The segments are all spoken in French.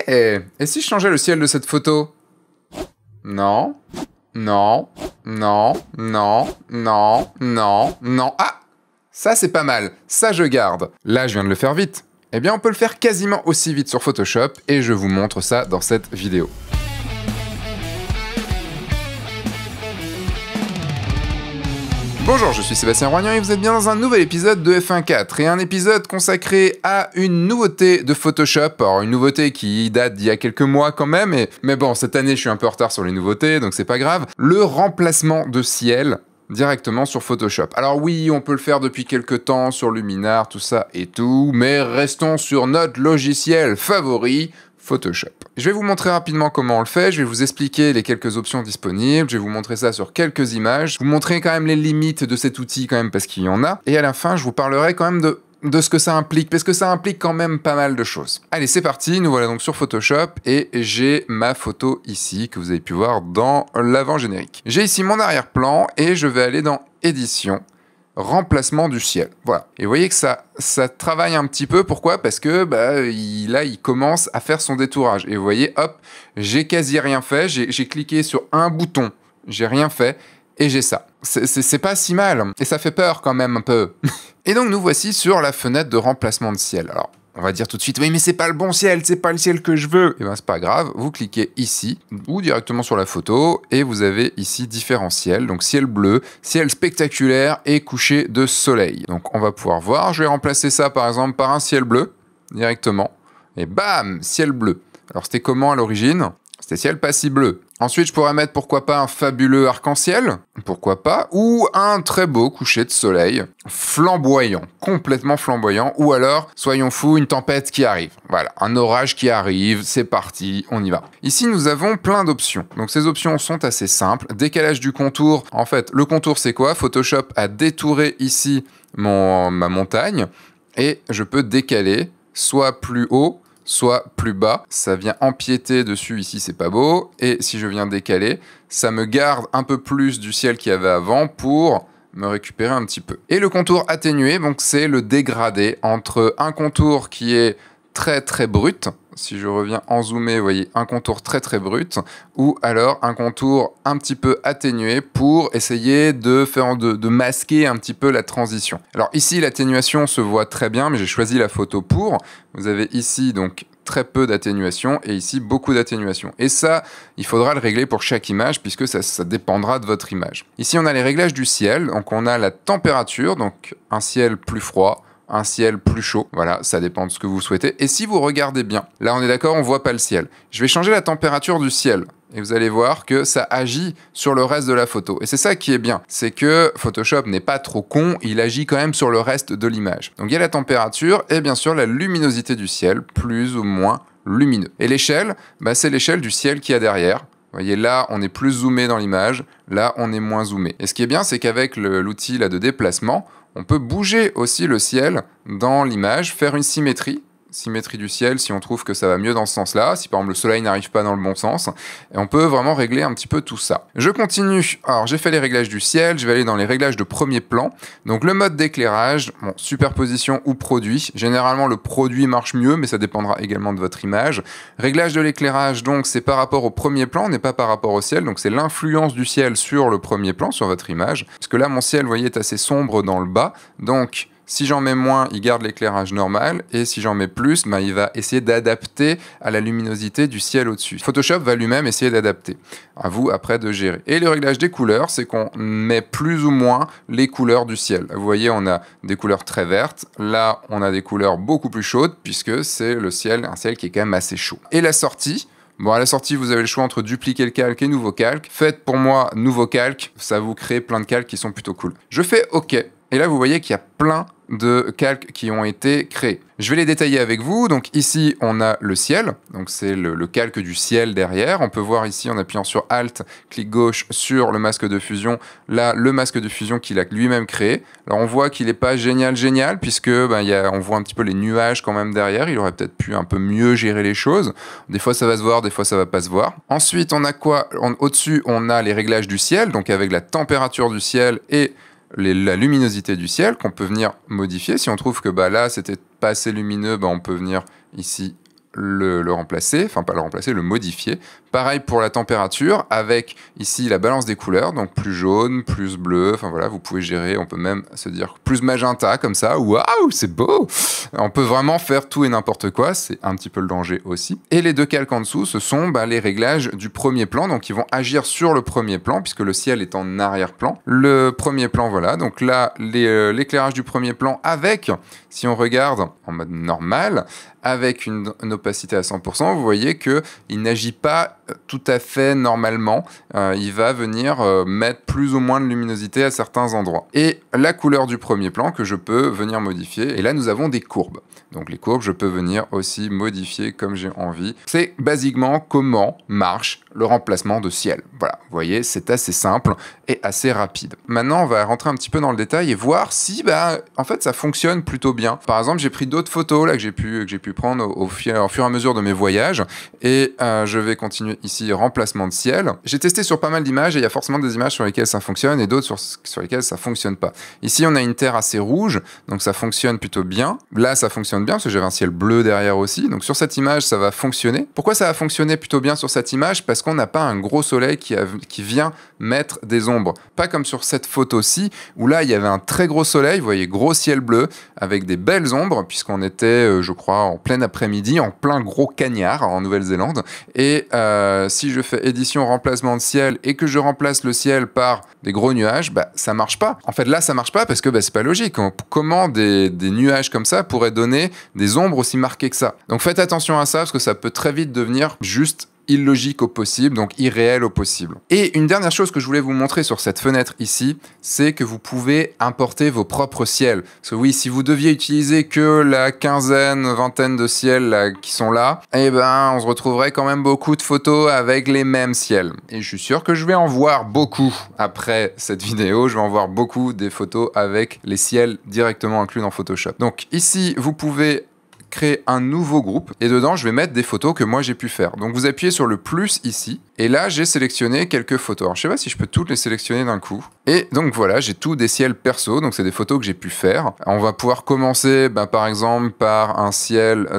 Et si je changeais le ciel de cette photo? Non, non, non, non, non, non, non. Ah! Ça, c'est pas mal. Ça, je garde. Là, je viens de le faire vite. Eh bien, on peut le faire quasiment aussi vite sur Photoshop et je vous montre ça dans cette vidéo. Bonjour, je suis Sébastien Roignan et vous êtes bien dans un nouvel épisode de F1.4 et un épisode consacré à une nouveauté de Photoshop. Alors une nouveauté qui date d'il y a quelques mois quand même, mais bon, cette année je suis un peu en retard sur les nouveautés, donc c'est pas grave. Le remplacement de ciel directement sur Photoshop. Alors oui, on peut le faire depuis quelques temps sur Luminar, tout ça et tout, mais restons sur notre logiciel favori, Photoshop. Je vais vous montrer rapidement comment on le fait, je vais vous expliquer les quelques options disponibles, je vais vous montrer ça sur quelques images, vous montrer quand même les limites de cet outil quand même parce qu'il y en a, et à la fin je vous parlerai quand même de ce que ça implique, parce que ça implique quand même pas mal de choses. Allez, c'est parti, nous voilà donc sur Photoshop, et j'ai ma photo ici, que vous avez pu voir dans l'avant-générique. J'ai ici mon arrière-plan, et je vais aller dans Édition, remplacement du ciel. Voilà. Et vous voyez que ça travaille un petit peu. Pourquoi? Parce que là, il commence à faire son détourage. Et vous voyez, hop, j'ai quasi rien fait. J'ai cliqué sur un bouton, j'ai rien fait, et j'ai ça. C'est pas si mal. Et ça fait peur quand même un peu. Et donc, nous voici sur la fenêtre de remplacement de ciel. Alors, on va dire tout de suite, oui, mais c'est pas le bon ciel, c'est pas le ciel que je veux. Et ben, c'est pas grave, vous cliquez ici, ou directement sur la photo, et vous avez ici différents ciels. Donc, ciel bleu, ciel spectaculaire et coucher de soleil. Donc, on va pouvoir voir. Je vais remplacer ça, par exemple, par un ciel bleu, directement. Et bam, ciel bleu. Alors, c'était comment à l'origine? C'était ciel pas si bleu. Ensuite, je pourrais mettre, pourquoi pas, un fabuleux arc-en-ciel, pourquoi pas, ou un très beau coucher de soleil, flamboyant, complètement flamboyant, ou alors, soyons fous, une tempête qui arrive. Voilà, un orage qui arrive, c'est parti, on y va. Ici, nous avons plein d'options. Donc, ces options sont assez simples. Décalage du contour. En fait, le contour, c'est quoi? Photoshop a détouré ici ma montagne, et je peux décaler, soit plus haut, soit plus bas, ça vient empiéter dessus, ici c'est pas beau, et si je viens décaler, ça me garde un peu plus du ciel qu'il y avait avant pour me récupérer un petit peu. Et le contour atténué, donc c'est le dégradé entre un contour qui est très très brut, si je reviens en zoomé, vous voyez un contour très très brut, ou alors un contour un petit peu atténué pour essayer de masquer un petit peu la transition. Alors ici l'atténuation se voit très bien, mais j'ai choisi la photo pour. Vous avez ici donc très peu d'atténuation et ici beaucoup d'atténuation. Et ça, il faudra le régler pour chaque image puisque ça dépendra de votre image. Ici on a les réglages du ciel, donc on a la température, donc un ciel plus froid, un ciel plus chaud, voilà, ça dépend de ce que vous souhaitez. Et si vous regardez bien, là on est d'accord, on voit pas le ciel. Je vais changer la température du ciel. Et vous allez voir que ça agit sur le reste de la photo. Et c'est ça qui est bien, c'est que Photoshop n'est pas trop con, il agit quand même sur le reste de l'image. Donc il y a la température et bien sûr la luminosité du ciel, plus ou moins lumineux. Et l'échelle, c'est l'échelle du ciel qu'il y a derrière. Vous voyez, là, on est plus zoomé dans l'image, là, on est moins zoomé. Et ce qui est bien, c'est qu'avec l'outil là de déplacement, on peut bouger aussi le ciel dans l'image, faire une symétrie du ciel si on trouve que ça va mieux dans ce sens-là, si par exemple le soleil n'arrive pas dans le bon sens, et on peut vraiment régler un petit peu tout ça. Je continue, alors j'ai fait les réglages du ciel, je vais aller dans les réglages de premier plan, donc le mode d'éclairage, bon, superposition ou produit, généralement le produit marche mieux, mais ça dépendra également de votre image. Réglage de l'éclairage, donc c'est par rapport au premier plan, n'est pas par rapport au ciel, donc c'est l'influence du ciel sur le premier plan, sur votre image, parce que là mon ciel, vous voyez, est assez sombre dans le bas, donc si j'en mets moins, il garde l'éclairage normal, et si j'en mets plus, il va essayer d'adapter à la luminosité du ciel au-dessus. Photoshop va lui-même essayer d'adapter. À vous, après, de gérer. Et le réglage des couleurs, c'est qu'on met plus ou moins les couleurs du ciel. Vous voyez, on a des couleurs très vertes. Là, on a des couleurs beaucoup plus chaudes, puisque c'est un ciel qui est quand même assez chaud. Et la sortie, bon, à la sortie, vous avez le choix entre dupliquer le calque et nouveau calque. Faites pour moi nouveau calque, ça vous crée plein de calques qui sont plutôt cool. Je fais OK. Et là, vous voyez qu'il y a plein de calques qui ont été créés. Je vais les détailler avec vous. Donc ici, on a le ciel. Donc c'est le calque du ciel derrière. On peut voir ici, en appuyant sur Alt, clic gauche sur le masque de fusion. Là, le masque de fusion qu'il a lui-même créé. Alors on voit qu'il n'est pas génial, puisque on voit un petit peu les nuages quand même derrière. Il aurait peut-être pu un peu mieux gérer les choses. Des fois, ça va se voir, des fois, ça va pas se voir. Ensuite, on a quoi? Au-dessus, on a les réglages du ciel, donc avec la température du ciel et la luminosité du ciel qu'on peut venir modifier. Si on trouve que là c'était pas assez lumineux, on peut venir ici le remplacer, enfin pas le remplacer, le modifier. Pareil pour la température, avec ici la balance des couleurs, donc plus jaune, plus bleu, enfin voilà, vous pouvez gérer, on peut même se dire plus magenta comme ça, waouh, c'est beau! On peut vraiment faire tout et n'importe quoi, c'est un petit peu le danger aussi. Et les deux calques en dessous, ce sont les réglages du premier plan, donc ils vont agir sur le premier plan, puisque le ciel est en arrière-plan. Le premier plan, voilà, donc là, l'éclairage du premier plan avec, si on regarde en mode normal, avec une opacité à 100%, vous voyez qu'il n'agit pas tout à fait normalement. Il va venir mettre plus ou moins de luminosité à certains endroits. Et la couleur du premier plan que je peux venir modifier. Et là, nous avons des courbes. Donc les courbes, je peux venir aussi modifier comme j'ai envie. C'est basiquement comment marche le remplacement de ciel. Voilà, vous voyez, c'est assez simple et assez rapide. Maintenant, on va rentrer un petit peu dans le détail et voir si, en fait, ça fonctionne plutôt bien. Par exemple, j'ai pris d'autres photos là que j'ai pu prendre au fur et à mesure de mes voyages et je vais continuer ici remplacement de ciel. J'ai testé sur pas mal d'images et il y a forcément des images sur lesquelles ça fonctionne et d'autres sur lesquelles ça fonctionne pas. Ici, on a une terre assez rouge, donc ça fonctionne plutôt bien. Là, ça fonctionne bien parce que j'avais un ciel bleu derrière aussi. Donc sur cette image, ça va fonctionner. Pourquoi ça va fonctionner plutôt bien sur cette image? Parce qu'on n'a pas un gros soleil qui vient mettre des ombres. Pas comme sur cette photo-ci, où là, il y avait un très gros soleil, vous voyez, gros ciel bleu, avec des belles ombres, puisqu'on était, je crois, en plein après-midi, en plein gros cagnard en Nouvelle-Zélande. Et si je fais édition remplacement de ciel et que je remplace le ciel par des gros nuages, ça marche pas. En fait, là, ça marche pas parce que c'est pas logique. Comment des nuages comme ça pourraient donner des ombres aussi marquées que ça? Donc faites attention à ça, parce que ça peut très vite devenir juste illogique au possible, donc irréel au possible. Et une dernière chose que je voulais vous montrer sur cette fenêtre ici, c'est que vous pouvez importer vos propres ciels. Parce que oui, si vous deviez utiliser que la vingtaine de ciels là, qui sont là, on se retrouverait quand même beaucoup de photos avec les mêmes ciels. Et je suis sûr que je vais en voir beaucoup après cette vidéo, je vais en voir beaucoup des photos avec les ciels directement inclus dans Photoshop. Donc ici, vous pouvez créer un nouveau groupe et dedans je vais mettre des photos que moi j'ai pu faire. Donc vous appuyez sur le plus ici et là j'ai sélectionné quelques photos. Alors je sais pas si je peux toutes les sélectionner d'un coup. Et donc voilà, j'ai tout des ciels perso, donc c'est des photos que j'ai pu faire. On va pouvoir commencer par exemple par un ciel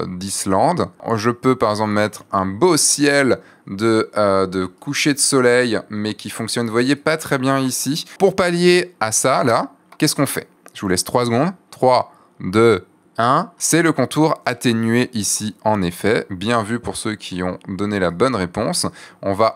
d'Islande. Je peux par exemple mettre un beau ciel de coucher de soleil mais qui fonctionne, vous voyez, pas très bien ici. Pour pallier à ça là, qu'est-ce qu'on fait? Je vous laisse 3 secondes. 3, 2, 1, c'est le contour atténué ici en effet, bien vu pour ceux qui ont donné la bonne réponse. On va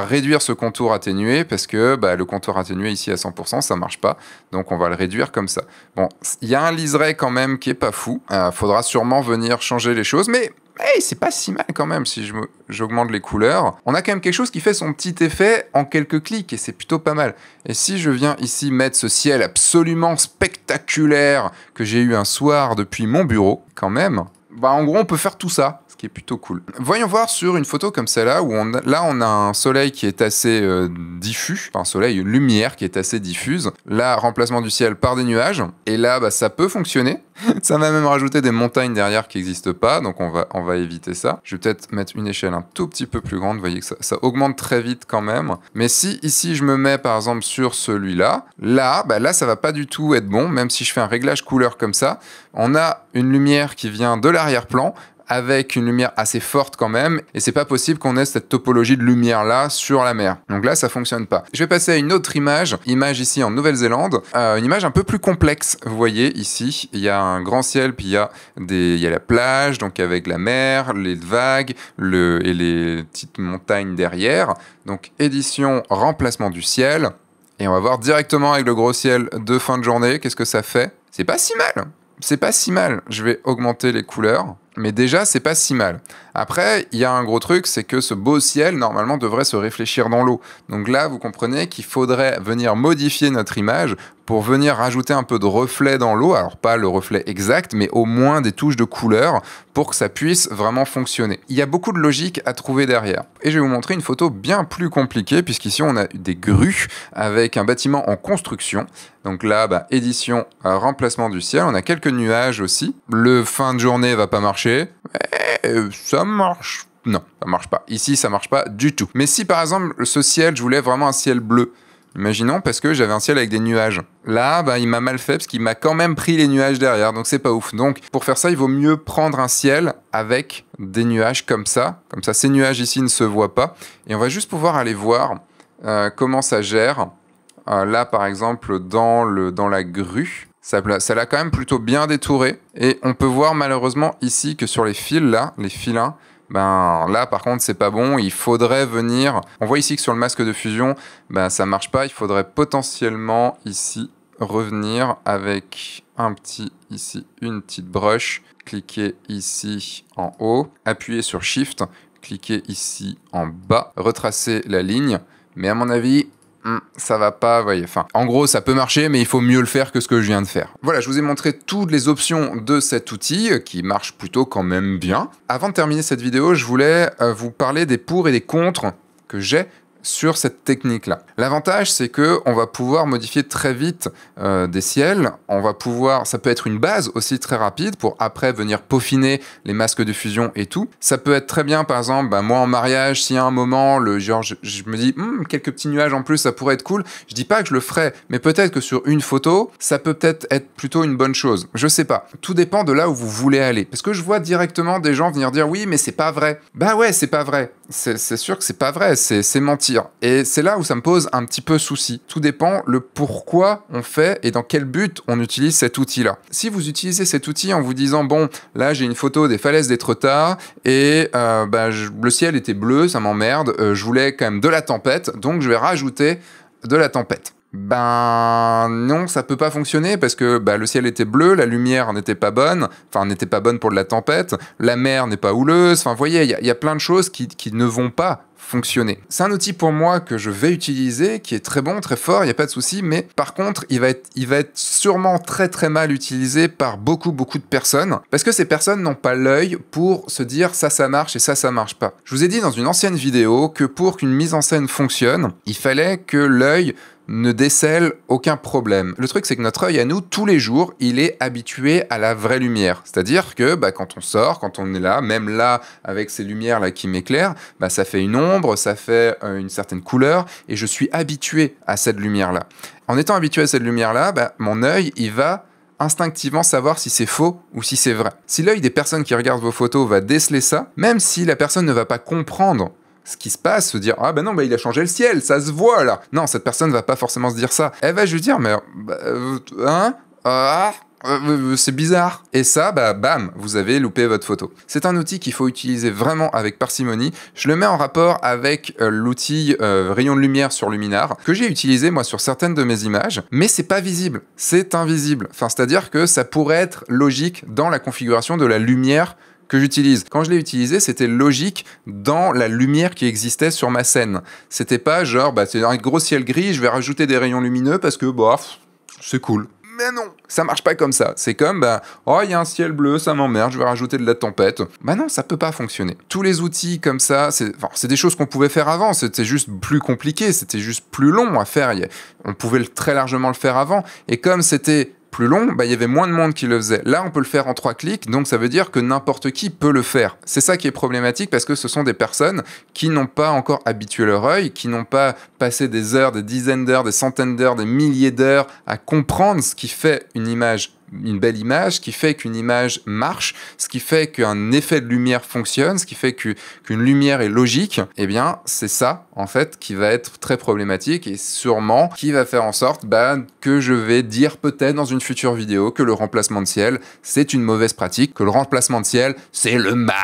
réduire ce contour atténué parce que le contour atténué ici à 100%, ça marche pas, donc on va le réduire comme ça. Bon, il y a un liseré quand même qui est pas fou, faudra sûrement venir changer les choses, mais c'est pas si mal quand même si j'augmente les couleurs. On a quand même quelque chose qui fait son petit effet en quelques clics et c'est plutôt pas mal. Et si je viens ici mettre ce ciel absolument spectaculaire que j'ai eu un soir depuis mon bureau, quand même, en gros on peut faire tout ça, ce qui est plutôt cool. Voyons voir sur une photo comme celle-là, où on a un soleil qui est assez diffus, enfin un soleil, une lumière qui est assez diffuse. Là, remplacement du ciel par des nuages, et là, ça peut fonctionner. Ça va même rajouter des montagnes derrière qui n'existent pas, donc on va éviter ça. Je vais peut-être mettre une échelle un tout petit peu plus grande, vous voyez que ça augmente très vite quand même. Mais si ici je me mets par exemple sur celui-là, là ça va pas du tout être bon, même si je fais un réglage couleur comme ça. On a une lumière qui vient de l'arrière-plan, avec une lumière assez forte quand même, et c'est pas possible qu'on ait cette topologie de lumière là sur la mer. Donc là, ça fonctionne pas. Je vais passer à une autre image ici en Nouvelle-Zélande, une image un peu plus complexe. Vous voyez ici, il y a un grand ciel, puis il y a la plage, donc avec la mer, les vagues, et les petites montagnes derrière. Donc édition, remplacement du ciel, et on va voir directement avec le gros ciel de fin de journée, qu'est-ce que ça fait? C'est pas si mal. C'est pas si mal. Je vais augmenter les couleurs. Mais déjà, c'est pas si mal. Après, il y a un gros truc, c'est que ce beau ciel, normalement, devrait se réfléchir dans l'eau. Donc là, vous comprenez qu'il faudrait venir modifier notre image pour venir rajouter un peu de reflet dans l'eau. Alors, pas le reflet exact, mais au moins des touches de couleur pour que ça puisse vraiment fonctionner. Il y a beaucoup de logique à trouver derrière. Et je vais vous montrer une photo bien plus compliquée, puisqu'ici, on a des grues avec un bâtiment en construction. Donc là, édition, remplacement du ciel. On a quelques nuages aussi. Le fin de journée va pas marcher. Ça marche. Non, ça marche pas. Ici, ça marche pas du tout. Mais si par exemple, ce ciel, je voulais vraiment un ciel bleu, Imaginons parce que j'avais un ciel avec des nuages. Là, il m'a mal fait parce qu'il m'a quand même pris les nuages derrière, donc c'est pas ouf. Donc pour faire ça, il vaut mieux prendre un ciel avec des nuages comme ça. Comme ça, ces nuages ici ne se voient pas. Et on va juste pouvoir aller voir comment ça gère. Là, par exemple, dans la grue, ça l'a quand même plutôt bien détouré. Et on peut voir malheureusement ici que sur les fils là, les filins, là par contre c'est pas bon, il faudrait venir, on voit ici que sur le masque de fusion, ça marche pas, il faudrait potentiellement ici revenir avec une petite brush, cliquer ici en haut, appuyer sur Shift, cliquer ici en bas, retracer la ligne, mais à mon avis, ça va pas, vous voyez. Enfin, en gros, ça peut marcher, mais il faut mieux le faire que ce que je viens de faire. Voilà, je vous ai montré toutes les options de cet outil qui marche plutôt quand même bien. Avant de terminer cette vidéo, je voulais vous parler des pour et des contre que j'ai sur cette technique-là. L'avantage, c'est que on va pouvoir modifier très vite des ciels. On va pouvoir, ça peut être une base aussi très rapide pour après venir peaufiner les masques de fusion et tout. Ça peut être très bien, par exemple, moi en mariage, si à un moment, je me dis, quelques petits nuages en plus, ça pourrait être cool. Je dis pas que je le ferai, mais peut-être que sur une photo, ça peut peut-être être plutôt une bonne chose. Je sais pas. Tout dépend de là où vous voulez aller. Parce que je vois directement des gens venir dire, oui, mais c'est pas vrai. Bah ouais, c'est pas vrai. C'est sûr que c'est pas vrai, c'est mentir. Et c'est là où ça me pose un petit peu souci. Tout dépend le pourquoi on fait et dans quel but on utilise cet outil-là. Si vous utilisez cet outil en vous disant, bon, là j'ai une photo des falaises d'Étretat et le ciel était bleu, ça m'emmerde, je voulais quand même de la tempête, donc je vais rajouter de la tempête. Non, ça peut pas fonctionner parce que le ciel était bleu, la lumière n'était pas bonne, n'était pas bonne pour de la tempête, la mer n'est pas houleuse, vous voyez, il y a plein de choses qui ne vont pas fonctionner. C'est un outil pour moi que je vais utiliser, qui est très bon, très fort, il n'y a pas de souci, mais par contre, il va être sûrement très très mal utilisé par beaucoup de personnes, parce que ces personnes n'ont pas l'œil pour se dire ça marche et ça marche pas. Je vous ai dit dans une ancienne vidéo que pour qu'une mise en scène fonctionne, il fallait que l'œil ne décèle aucun problème. Le truc, c'est que notre œil à nous, tous les jours, il est habitué à la vraie lumière. C'est-à-dire que quand on sort, quand on est là, même là, avec ces lumières-là qui m'éclairent, ça fait une ombre, ça fait une certaine couleur, et je suis habitué à cette lumière-là. En étant habitué à cette lumière-là, mon œil, il va instinctivement savoir si c'est faux ou si c'est vrai. Si l'œil des personnes qui regardent vos photos va déceler ça, même si la personne ne va pas comprendre ce qui se passe, se dire il a changé le ciel, ça se voit là. Non, cette personne va pas forcément se dire ça. Elle va juste dire c'est bizarre. Et ça, bam, vous avez loupé votre photo. C'est un outil qu'il faut utiliser vraiment avec parcimonie. Je le mets en rapport avec l'outil rayon de lumière sur Luminar, que j'ai utilisé moi sur certaines de mes images, mais c'est pas visible, c'est invisible. C'est-à-dire que ça pourrait être logique dans la configuration de la lumière que j'utilise. Quand je l'ai utilisé, c'était logique dans la lumière qui existait sur ma scène. C'était pas genre, c'est un gros ciel gris, je vais rajouter des rayons lumineux parce que, c'est cool. Mais non, ça marche pas comme ça. C'est comme, il y a un ciel bleu, ça m'emmerde, je vais rajouter de la tempête. Non, ça peut pas fonctionner. Tous les outils comme ça, c'est des choses qu'on pouvait faire avant, c'était juste plus compliqué, c'était juste plus long à faire. On pouvait très largement le faire avant. Et comme c'était plus long, il y avait moins de monde qui le faisait. Là, on peut le faire en 3 clics, donc ça veut dire que n'importe qui peut le faire. C'est ça qui est problématique parce que ce sont des personnes qui n'ont pas encore habitué leur œil, qui n'ont pas passé des heures, des dizaines d'heures, des centaines d'heures, des milliers d'heures à comprendre ce qui fait une belle image, ce qui fait qu'une image marche, ce qui fait qu'un effet de lumière fonctionne, ce qui fait qu'une lumière est logique, c'est ça, en fait, qui va être très problématique et sûrement qui va faire en sorte que je vais dire peut-être dans une future vidéo que le remplacement de ciel, c'est une mauvaise pratique, que le remplacement de ciel, c'est le mal.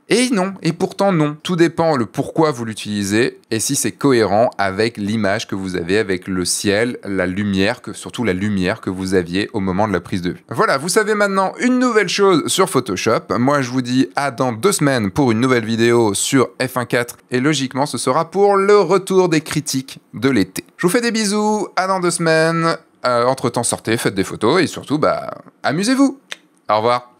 Et non, et pourtant non. Tout dépend le pourquoi vous l'utilisez et si c'est cohérent avec l'image que vous avez, avec le ciel, la lumière, surtout la lumière que vous aviez au moment de la prise de vue. Voilà, vous savez maintenant une nouvelle chose sur Photoshop. Moi, je vous dis à dans 2 semaines pour une nouvelle vidéo sur F1.4 et logiquement, ce sera pour le retour des critiques de l'été. Je vous fais des bisous, à dans 2 semaines. Entre-temps, sortez, faites des photos et surtout, amusez-vous. Au revoir.